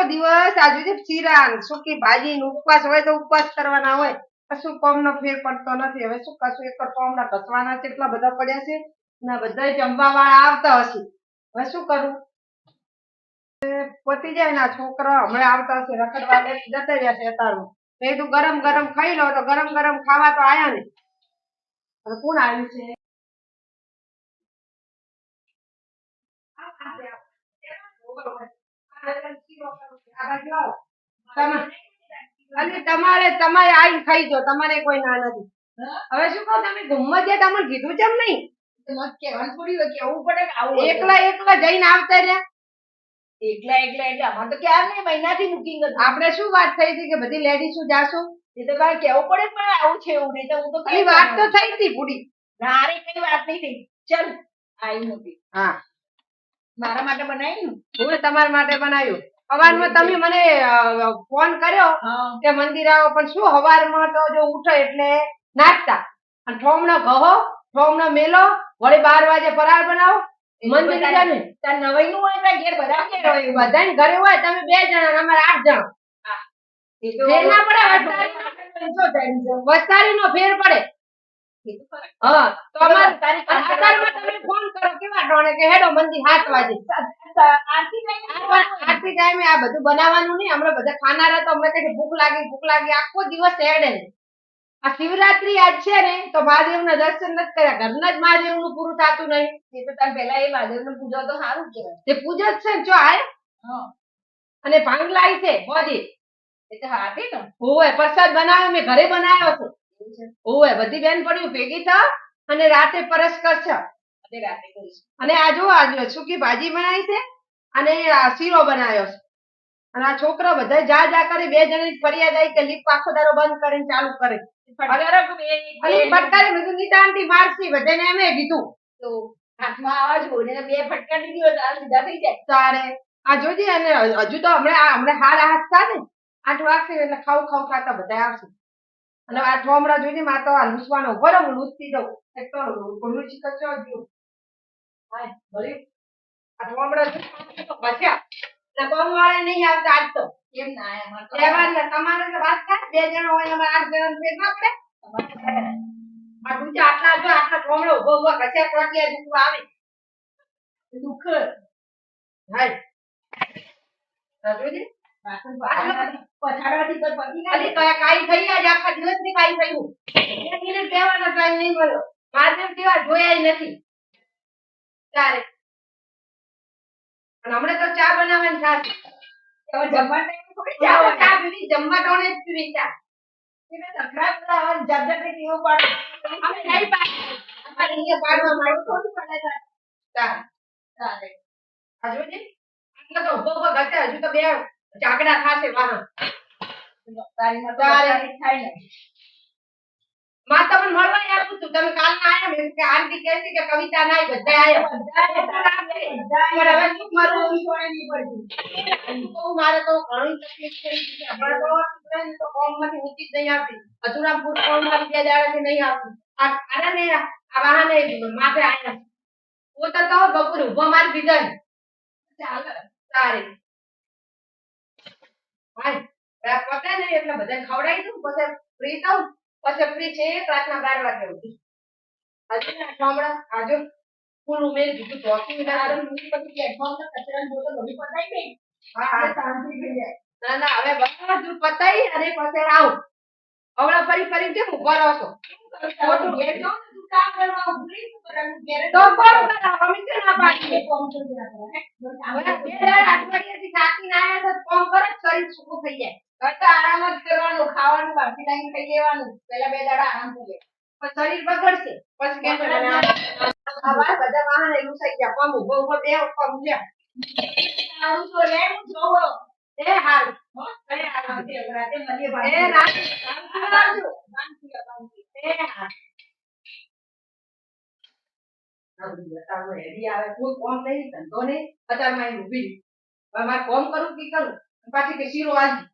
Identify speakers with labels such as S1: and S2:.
S1: દિવસ આજુ ચીરા સૂકી ભાજી ઉપવાસ હોય તો ઉપવાસ કરવાના હોય કશું કોમનો ફેર પડતો નથી હવે શું કશું એક કોમના ઘસવાના છે એટલા બધા પડ્યા છે ને બધા જમવા વાળા આવતા હશે હવે શું કરું પતી જાય ને છોકરા હમણાં આવતા હશે રખડવા જતા રહ્યા છે અતારમાં મેં તું ગરમ ગરમ ખાઈ લો તો ગરમ ગરમ ખાવા તો આયા ને હવે કોણ આવ્યું છે તમારે આઈ ખાઈ જો તમારે કોઈ ના નથી હવે શું કહું તમે ઘુમત ગયા તમને કીધું કેમ નહીં કેવું પડે એકલા એકલા જઈને આવતા રહ્યા એકલા એટલે અમારે તો ક્યાં નહીં મહિનાથી બુકિંગ હતું આપણે શું વાત થઈ હતી કે બધી લેડીઝ જાશું એ તો મારે કેવું પડે પણ આવું છે એવું નહીં તો હું તો કઈ વાત તો થઈ હતી પૂરી ના રે કઈ વાત નહીં થઈ ચલ આવી નથી હા મારા માટે બનાવ્યું હું તમારા માટે બનાવ્યું સવારમાં તમે મને ફોન કર્યો કે મંદિર આવો પણ શું સવારમાં તો જો ઉઠો એટલે નાસ્તા અને ઠોમનો ઘહો ઠોમનો મેલો વળી 12 વાગે ફરાળ બનાવો મંદિર જાને તાર નવાઈ નું હોય તાર ઘેર બધા ઘેર હોય બધાને ઘરે હોય તમે 2 જણા અમારે 8 જણા એ તો ફેર ના પડે વસ્તારી નો ફેર પડે હા તો અમાર તારીખ તમે ફોન કરો કેવા ઢોણે કે હેડો મંદિર 7 વાગે આરતી ટાઈમે આ બધું બનાવવાનું નહીં હમણાં બધા ખાનારા તો અમને કે ભૂખ લાગી આખો દિવસ હેડે આ શિવરાત્રી આજ છે ને તો મહાદેવના દર્શન નથી કર્યા ઘરના જ મહાદેવનું પૂરું થતું નહીં એ તો તમે પહેલા એ મહાદેવનું પૂજો તો સારું કહેવાય તે પૂજો જ છે ને જો આય અને ભાંગલાઈ છે બોધી એ તો હાથી ને હોવે પ્રસાદ બનાવ્યો મેં ઘરે બનાવ્યો છે હોવે બધી બેન પડ્યું ભેગી થા અને રાતે પરસ કરશે રાતે કરીશ અને આ જો સૂકી ભાજી બનાવી છે અને શીરો બનાવ્યો છે અને આ છોકરા બધા જા કરી 2 જણી ફરિયાદ આવી કે લીપ આખો દારો બંધ કરીને ચાલુ કરે ફટકારે બધું નીતા આંટી મારસી બધાને એમે કીધું તો હાથમાં આવા જો ને 2 ફટકા દીધી હોય તો સીધા થઈ જાય તારે આ જોજે અને હજુ તો હમણાં હારા હાથ થાય ને 8 વાગશે એટલે ખાવ ખાતા બધા આવશે અને આ ઠોમરા જોઈને માં તો આ લૂસવાનો ઉભો હું લૂસતી દઉં એક તો કોનું ચીકર ચો ગયો હાય ભરી આ ઠોમરા તો બચ્યા એટલે કોમ વાળે નહીં આવતા આજ તો કેમ ના આયા તહેવાર તમારે તો વાત થાય 2 જણા હોય અમારે 8 જણા ફેર ના પડે આ દુચા આટલા ઠોમરો ઉભો કચ્યા ટોટિયા દુખવા આવે દુખ હાય જોજે પછાડવાથી તો પતિ ના કાઈ થઈ આજ આખા દિવસની કાઈ થયું 1 મિનિટ બેવાનો ટાઈમ નહીં મળ્યો માધેવ કેવા જોયા નથી તારે અને હમણાં તો ચા બનાવવાની થાશે હવે જમવા ટાઈમ થોડી ચા પીવી જમવા ટાણે જ પીવી ચા એને સખરા બધા જબજબી પીવો પડે અમે નહીં પાડે અમારે અહીંયા પાડવા માંડો થોડી પડે તારે આ જોજે આટલા તો ઉભો ઘસે હજુ તો 2 ચાકડા થાશે વાહ તારી માં થાય ને માં તમને મળવા આવું છું તમે કાલ ના આયા મેં કે આંટી કહે છે કે કવિતા નાઈ બધા આયા બધા હવે શું મારું છોડે નહીં પડતી તો મારે તો ઘણી તકલીફ થઈ છે અમારે તો કોમ માંથી ઊંચી જ નહીં આવતી અધુરાપુર કોમ માંથી 2 દાડાથી નહીં આવતી આ અરે ને આ વાહને માથે આયા પોતા તો બપોર ઉભો મારી દીધા ચાલ તારે હાય પતે નહીં એટલે બધા ખવડાવી દઉં પછી ફ્રી થાઉં પછી ફ્રી છે રાતના 12 વાગે સુધી હજુ ના ઠોમડા આજુ ફૂલ ઉમેર દીધું ટોકી ઉડાડે મૂકી પછી પ્લેટફોર્મ પર કચરાની બોટલ બધી પતાઈ ગઈ હા શાંતિ થઈ જાય ના હવે બધું પતાઈ અને પછી આવું હમણાં ફરી કેમ ઉભા રહો છો ખોટું ઘેર જો તું કામ કરવા ઉભરી શું કરવાનું ઘેર તો કોમ કરા અમે કે ના પાડીએ કોમ તો ના કરે હવે 2 અઠવાડિયાથી થાકીને આયા તો કોમ કરે શરીર સૂકું થઈ જાય કરતા આરામ જ કરવાનું ખાવાનું બાકી ટાઈમ ખાઈ લેવાનું પહેલા 2 દાડા આરામ કરી લે પછી શરીર બગડશે પછી કે આવા બધા વાહન એવું થઈ ગયા કોમ ઉભો બે કોમ લ્યા આવું તો લે હું જોવો એ હાલ હો એ હાલ તે રાતે મળીએ ભાઈ એ રાતે આવજો એ હા આવું રેડી આવે કોઈ કોમ નહીં ધંધો નહીં અત્યારમાં ઊભી હવે મારે કોમ કરું કે કરું પાછી કે શીરો આજી